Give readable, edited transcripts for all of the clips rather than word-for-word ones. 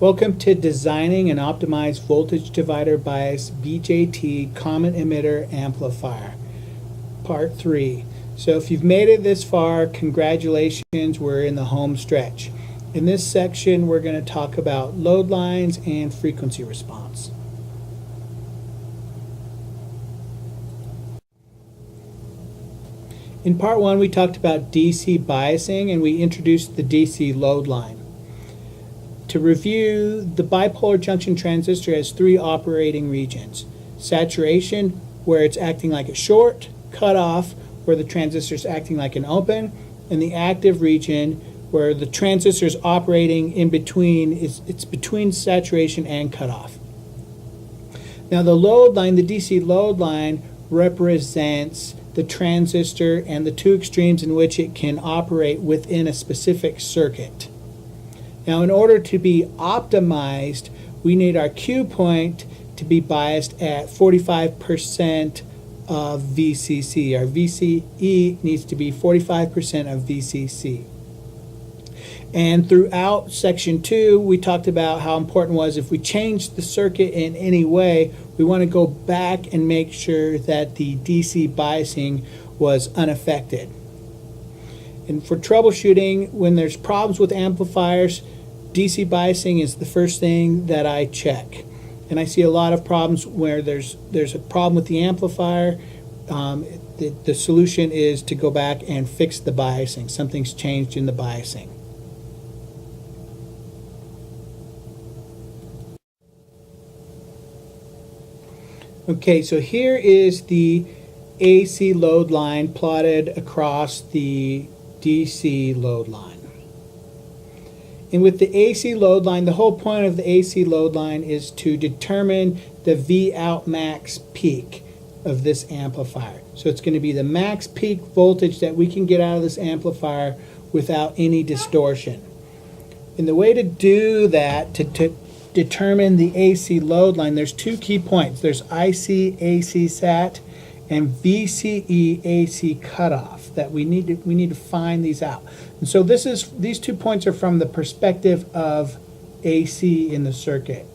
Welcome to Designing an Optimized Voltage Divider Bias BJT Common Emitter Amplifier, Part 3. So if you've made it this far, congratulations, we're in the home stretch. In this section, we're going to talk about load lines and frequency response. In Part 1, we talked about DC biasing and we introduced the DC load line. To review, the bipolar junction transistor has three operating regions. Saturation, where it's acting like a short; cutoff, where the transistor is acting like an open; and the active region, where the transistor is operating in between, it's between saturation and cutoff. Now the load line, the DC load line, represents the transistor and the two extremes in which it can operate within a specific circuit. Now, in order to be optimized, we need our Q point to be biased at 45% of VCC. Our VCE needs to be 45% of VCC. And throughout Section 2, we talked about how important it was if we change the circuit in any way, we want to go back and make sure that the DC biasing was unaffected. And for troubleshooting, when there's problems with amplifiers, DC biasing is the first thing that I check. And I see a lot of problems where there's a problem with the amplifier. The solution is to go back and fix the biasing. Something's changed in the biasing. Okay, so here is the AC load line plotted across the DC load line. And with the AC load line, the whole point of the AC load line is to determine the V out max peak of this amplifier. So it's going to be the max peak voltage that we can get out of this amplifier without any distortion. And the way to do that, to determine the AC load line, there's two key points. There's IC AC sat and VCE AC cutoff that we need to find these out. And so these 2 points are from the perspective of AC in the circuit.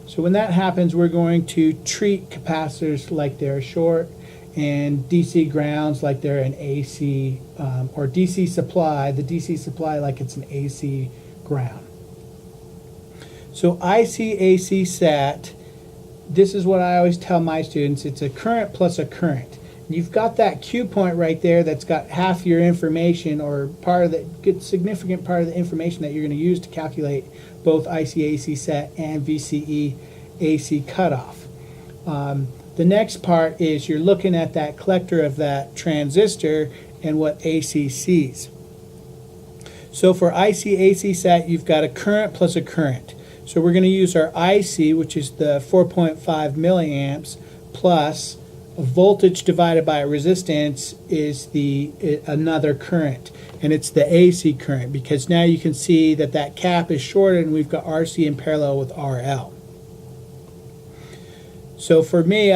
So when that happens, we're going to treat capacitors like they're short and DC grounds like they're an AC or DC supply, the DC supply like it's an AC ground. So IC AC sat, this is what I always tell my students, it's a current plus a current. You've got that Q point right there that's got half your information, or part of the significant part of the information that you're going to use to calculate both IC AC sat and VCE AC cutoff. The next part is you're looking at that collector of that transistor and what AC sees. So for IC AC sat, you've got a current plus a current. So we're going to use our IC, which is the 4.5 milliamps, plus a voltage divided by a resistance is another current, and it's the AC current, because now you can see that that cap is shorted and we've got RC in parallel with RL. So for me,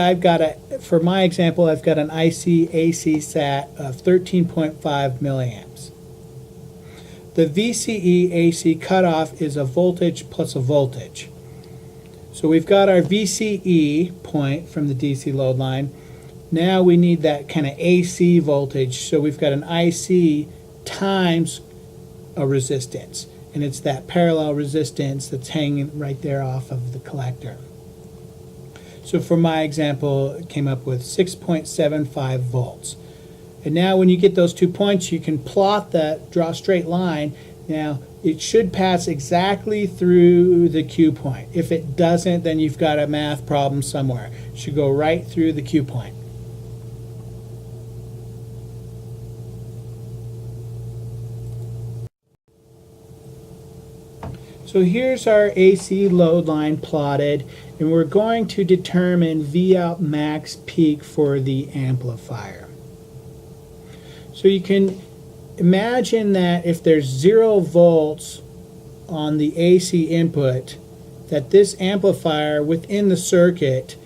for my example, I've got an IC AC sat of 13.5 milliamps. The VCE AC cutoff is a voltage plus a voltage. So we've got our VCE point from the DC load line. Now we need that kind of AC voltage. So we've got an IC times a resistance. And it's that parallel resistance that's hanging right there off of the collector. So for my example, it came up with 6.75 volts. And now when you get those 2 points, you can plot that, draw a straight line. Now, it should pass exactly through the Q point. If it doesn't, then you've got a math problem somewhere. It should go right through the Q point. So here's our AC load line plotted, and we're going to determine V out max peak for the amplifier. So you can imagine that if there's 0 volts on the AC input, that this amplifier within the circuit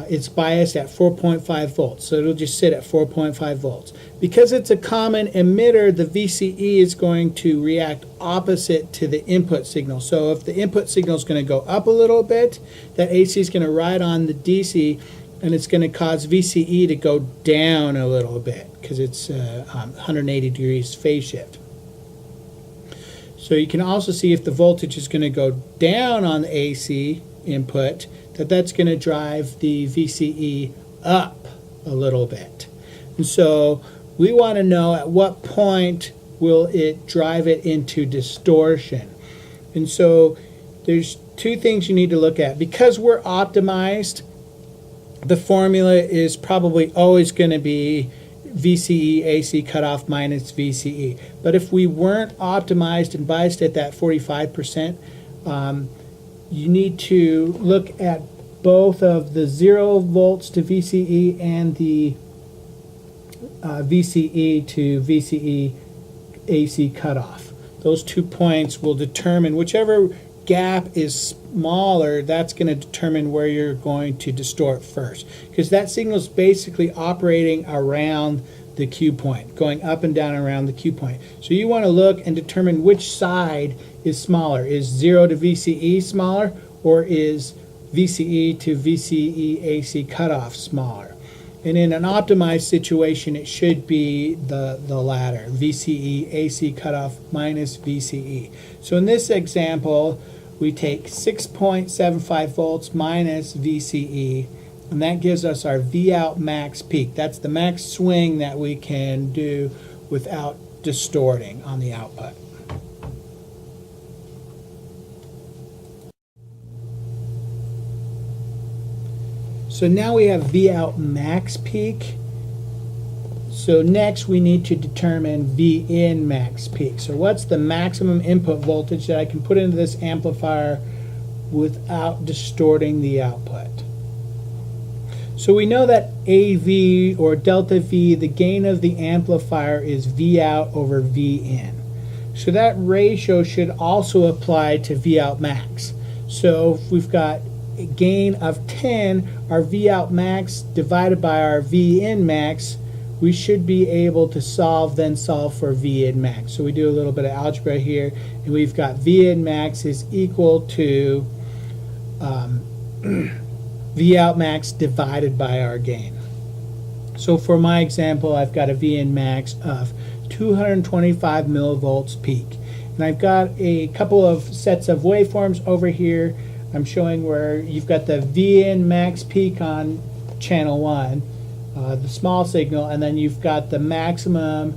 it's biased at 4.5 volts, so it'll just sit at 4.5 volts. Because it's a common emitter, the VCE is going to react opposite to the input signal. So if the input signal is going to go up a little bit, that AC is going to ride on the DC, and it's going to cause VCE to go down a little bit because it's 180 degrees phase shift. So you can also see if the voltage is going to go down on the AC input, that's going to drive the VCE up a little bit. And so we want to know at what point will it drive it into distortion. And so there's two things you need to look at. Because we're optimized, the formula is probably always going to be VCE AC cutoff minus VCE. But if we weren't optimized and biased at that 45%, you need to look at both of the 0 volts to VCE and the VCE to VCE AC cutoff. Those 2 points will determine whichever gap is smaller, that's going to determine where you're going to distort first, because that signal is basically operating around the Q point, going up and down around the Q point. So you want to look and determine which side is smaller. Is 0 to VCE smaller, or is VCE to VCE AC cutoff smaller? And in an optimized situation, it should be the latter, VCE AC cutoff minus VCE. So in this example, we take 6.75 volts minus VCE, and that gives us our V out max peak. That's the max swing that we can do without distorting on the output. So now we have V out max peak. So next we need to determine V in max peak. So what's the maximum input voltage that I can put into this amplifier without distorting the output? So we know that AV, or delta V, the gain of the amplifier, is V out over V in. So that ratio should also apply to V out max. So if we've got a gain of 10, our V out max divided by our V in max, we should be able to solve for V in max. So we do a little bit of algebra here, and we've got V in max is equal to V out max divided by our gain. So for my example, I've got a V in max of 225 millivolts peak. And I've got a couple of sets of waveforms over here. I'm showing where you've got the V in max peak on channel 1, the small signal, and then you've got the maximum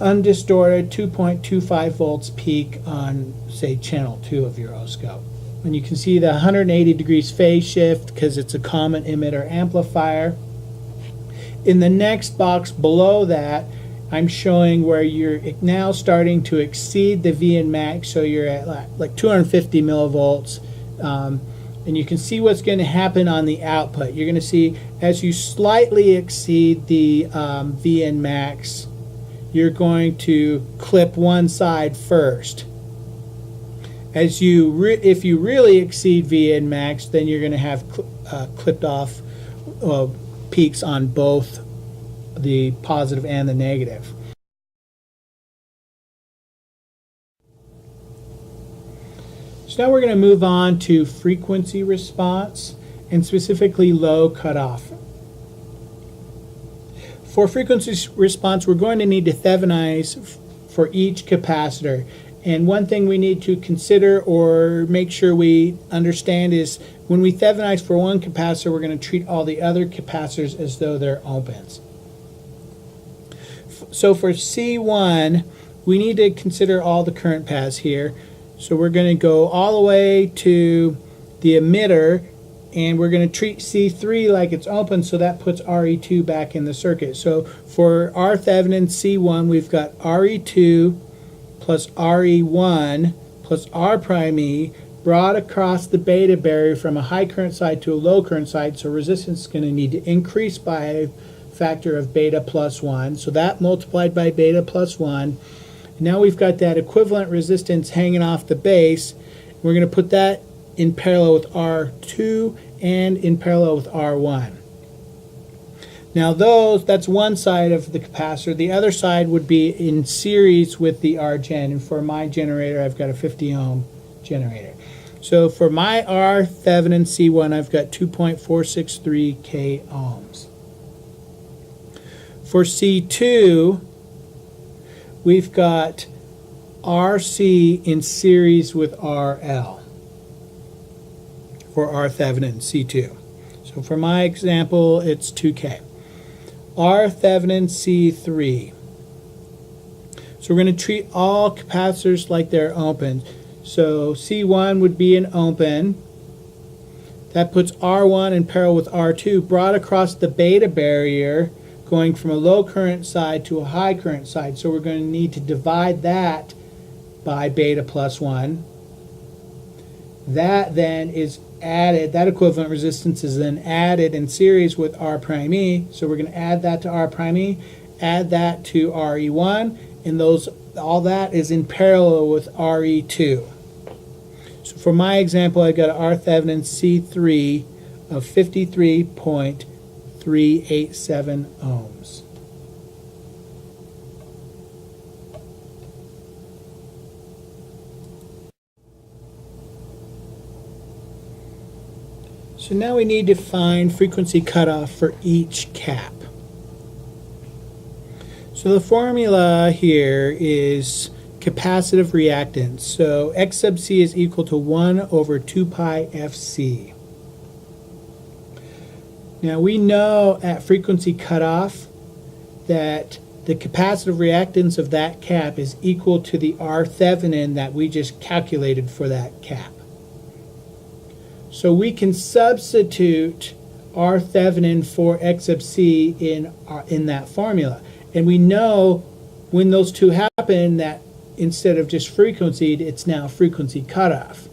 undistorted 2.25 volts peak on, say, channel 2 of your oscilloscope. And you can see the 180 degrees phase shift because it's a common emitter amplifier. In the next box below that, I'm showing where you're now starting to exceed the V in max, so you're at like 250 millivolts. And you can see what's going to happen on the output. You're going to see as you slightly exceed the V in max, you're going to clip one side first. As if you really exceed V in max, then you're going to have clipped off peaks on both the positive and the negative. So now we're going to move on to frequency response, and specifically low cutoff. For frequency response, we're going to need to Thevenize for each capacitor. And one thing we need to consider or make sure we understand is when we Thevenize for one capacitor, we're going to treat all the other capacitors as though they're opens. So for C1, we need to consider all the current paths here. So we're going to go all the way to the emitter, and we're going to treat C3 like it's open, so that puts RE2 back in the circuit. So for our Thevenin C1, we've got RE2 plus RE1 plus R prime E brought across the beta barrier from a high current side to a low current side, so resistance is going to need to increase by a factor of beta plus 1. So that multiplied by beta plus 1. Now we've got that equivalent resistance hanging off the base. We're going to put that in parallel with R2 and in parallel with R1. Now that's one side of the capacitor. The other side would be in series with the RGen, and for my generator I've got a 50 ohm generator. So for my R Thevenin C1 I've got 2.463 K ohms. For C2 we've got RC in series with RL for R Thevenin C2. So for my example it's 2K. R Thevenin C3. So we're going to treat all capacitors like they're open. So C1 would be an open. That puts R1 in parallel with R2, brought across the beta barrier, going from a low current side to a high current side. So we're going to need to divide that by beta plus 1. That then is added, that equivalent resistance is then added in series with R prime E. So we're going to add that to R prime E, add that to RE1, and all that is in parallel with RE2. So for my example, I got an R Thevenin C3 of 53.387 ohms. So now we need to find frequency cutoff for each cap. So the formula here is capacitive reactance. So X sub C is equal to 1 over 2 pi FC. Now we know at frequency cutoff that the capacitive reactance of that cap is equal to the R Thevenin that we just calculated for that cap. So we can substitute R Thevenin for X sub C in that formula. And we know when those two happen that instead of just frequency, it's now frequency cutoff.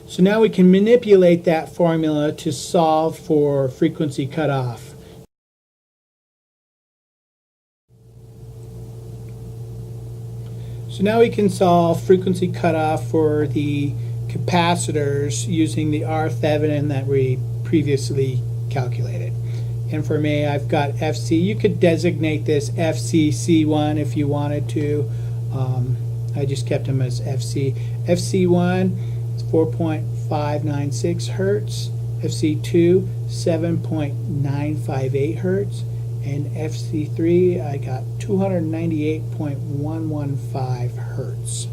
So now we can manipulate that formula to solve for frequency cutoff. So now we can solve frequency cutoff for the capacitors using the R Thevenin that we previously calculated. And for me, I've got FC. You could designate this FCC1 if you wanted to. I just kept them as FC. FC1 is 4.596 hertz. FC2 7.958 hertz. And FC3 I got 298.115 hertz.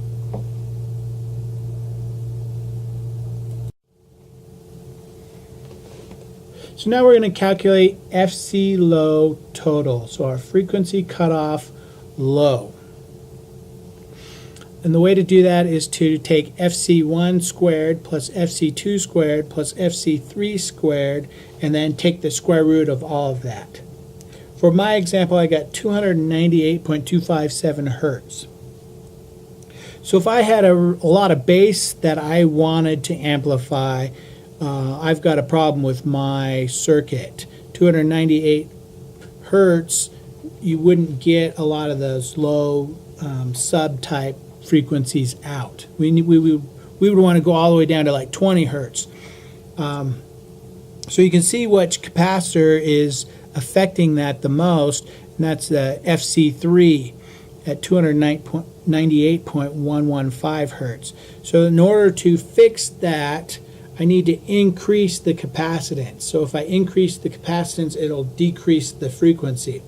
So now we're going to calculate FC low total, so our frequency cutoff low. And the way to do that is to take FC1 squared plus FC2 squared plus FC3 squared and then take the square root of all of that. For my example, I got 298.257 hertz. So if I had a lot of bass that I wanted to amplify, I've got a problem with my circuit. 298 hertz, you wouldn't get a lot of those low subtype frequencies out. We would want to go all the way down to like 20 hertz. So you can see which capacitor is affecting that the most, and that's the FC3 at 298.115 hertz. So in order to fix that, I need to increase the capacitance. So if I increase the capacitance, it'll decrease the frequency.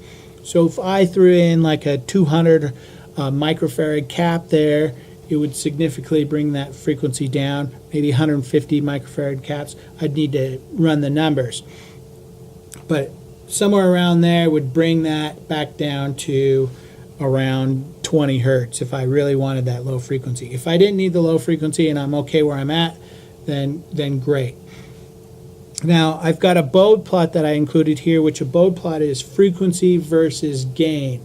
So if I threw in like a 200 microfarad cap there, it would significantly bring that frequency down. Maybe 150 microfarad caps. I'd need to run the numbers. But somewhere around there would bring that back down to around 20 hertz if I really wanted that low frequency. If I didn't need the low frequency and I'm okay where I'm at, then great. Now I've got a Bode plot that I included here, which a Bode plot is frequency versus gain.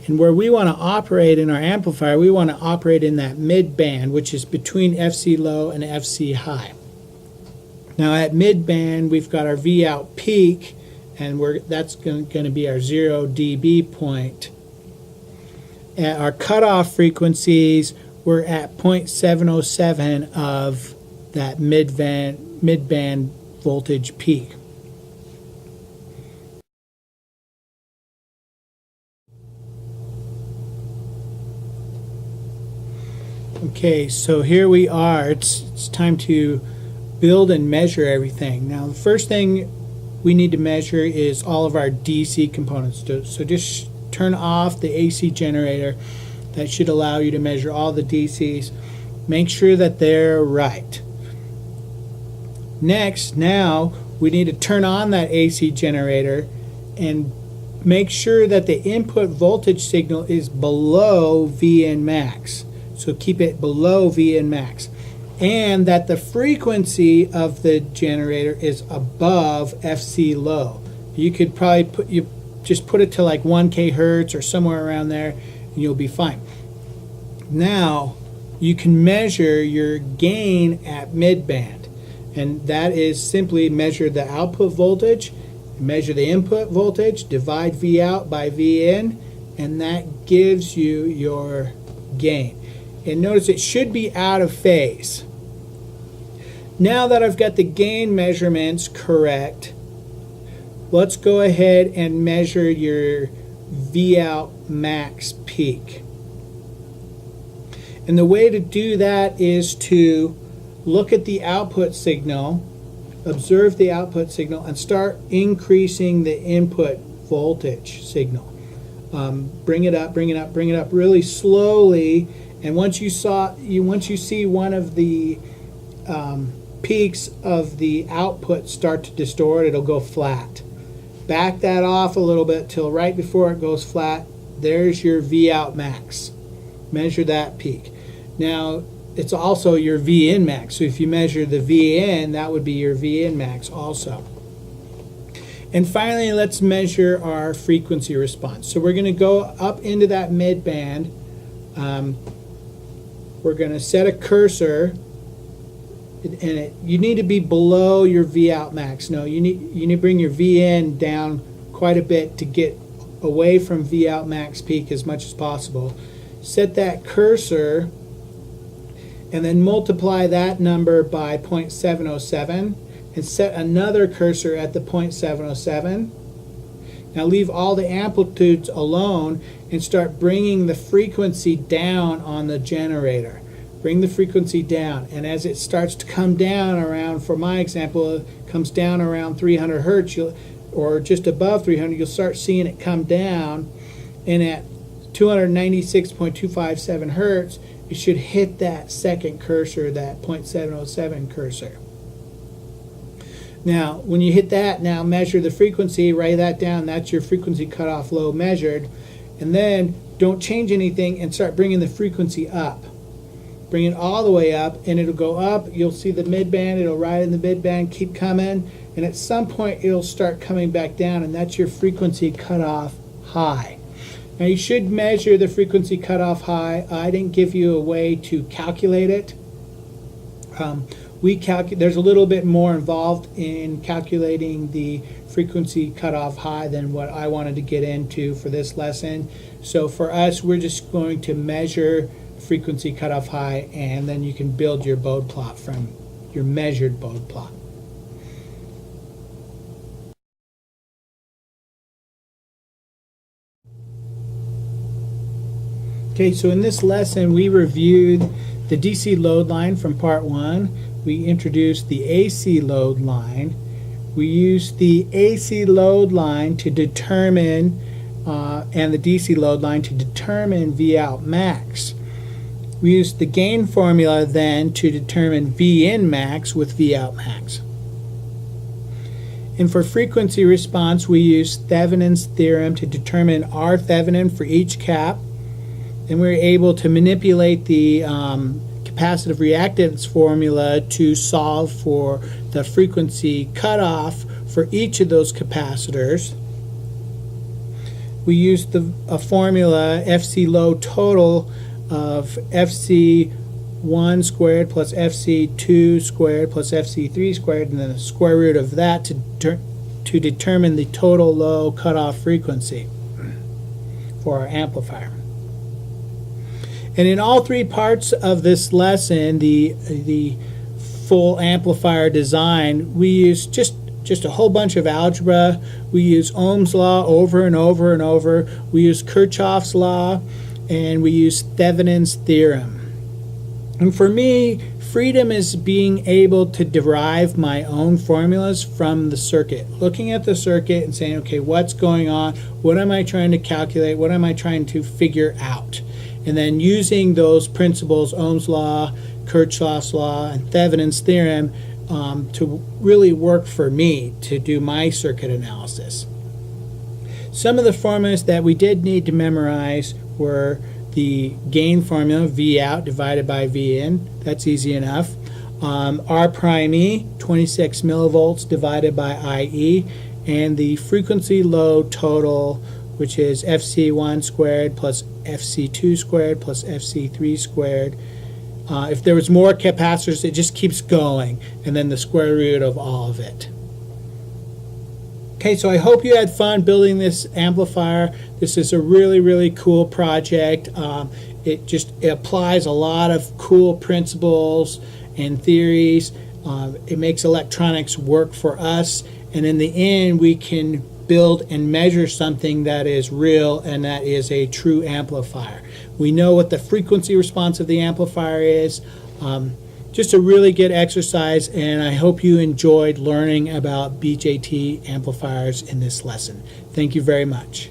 And where we want to operate in our amplifier, we want to operate in that mid band, which is between FC low and FC high. Now at mid band, we've got our V out peak, and that's going to be our 0 dB point. At our cutoff frequencies, we're at 0.707 of that mid-band voltage peak. Okay, so here we are. It's time to build and measure everything. Now, the first thing we need to measure is all of our DC components. So just turn off the AC generator. That should allow you to measure all the DCs. Make sure that they're right. Next, now we need to turn on that AC generator and make sure that the input voltage signal is below VN max. So keep it below VN max. And that the frequency of the generator is above FC low. You could probably just put it to like 1K hertz or somewhere around there, and you'll be fine. Now you can measure your gain at midband, and that is simply measure the output voltage, measure the input voltage, divide V out by VN, and that gives you your gain. And notice it should be out of phase. Now that I've got the gain measurements correct, let's go ahead and measure your V out max peak. And the way to do that is to look at the output signal, observe the output signal, and start increasing the input voltage signal. Bring it up, bring it up, bring it up really slowly. And once you see one of the peaks of the output start to distort, it'll go flat. Back that off a little bit till right before it goes flat. There's your V out max. Measure that peak. Now it's also your VN max. So if you measure the VN, that would be your VN max also. And finally, let's measure our frequency response. So we're going to go up into that mid band. We're going to set a cursor, and you need to be below your V out max. No, you need to bring your VN down quite a bit to get away from V out max peak as much as possible. Set that cursor, and then multiply that number by 0.707, and set another cursor at the 0.707. Now leave all the amplitudes alone and start bringing the frequency down on the generator. Bring the frequency down, and as it starts to come down around, for my example, it comes down around 300 hertz, or just above 300, you'll start seeing it come down, and at 296.257 hertz, it should hit that second cursor, that 0.707 cursor. Now, when you hit that, now measure the frequency, write that down. That's your frequency cutoff low measured. And then don't change anything and start bringing the frequency up. Bring it all the way up, and it'll go up. You'll see the midband. It'll ride in the midband, keep coming. And at some point, it'll start coming back down, and that's your frequency cutoff high. Now, you should measure the frequency cutoff high. I didn't give you a way to calculate it. There's a little bit more involved in calculating the frequency cutoff high than what I wanted to get into for this lesson. So for us, we're just going to measure frequency cutoff high, and then you can build your bode plot from your measured bode plot. Okay, so in this lesson, we reviewed the DC load line from part 1. We introduced the AC load line. We used the AC load line to determine, and the DC load line to determine V out max. We used the gain formula then to determine VN max with V out max. And for frequency response, we used Thevenin's theorem to determine R Thevenin for each cap. And we were able to manipulate the capacitive reactance formula to solve for the frequency cutoff for each of those capacitors. We used a formula FC low total of FC1 squared plus FC2 squared plus FC3 squared, and then the square root of that to determine the total low cutoff frequency for our amplifier. And in all three parts of this lesson, the full amplifier design, we use just a whole bunch of algebra. We use Ohm's law over and over and over. We use Kirchhoff's law, and we use Thevenin's theorem. And for me, freedom is being able to derive my own formulas from the circuit. Looking at the circuit and saying, okay, what's going on? What am I trying to calculate? What am I trying to figure out? And then using those principles, Ohm's law, Kirchhoff's law, and Thevenin's theorem, to really work for me to do my circuit analysis. Some of the formulas that we did need to memorize were the gain formula, V out divided by V in. That's easy enough. R prime E, 26 millivolts divided by IE, and the frequency load total, which is FC1 squared plus FC2 squared plus FC3 squared. If there was more capacitors, it just keeps going, and then the square root of all of it. Okay, so I hope you had fun building this amplifier. This is a really, really cool project. It applies a lot of cool principles and theories. It makes electronics work for us, and in the end, we can build and measure something that is real and that is a true amplifier. We know what the frequency response of the amplifier is. Just a really good exercise, and I hope you enjoyed learning about BJT amplifiers in this lesson. Thank you very much.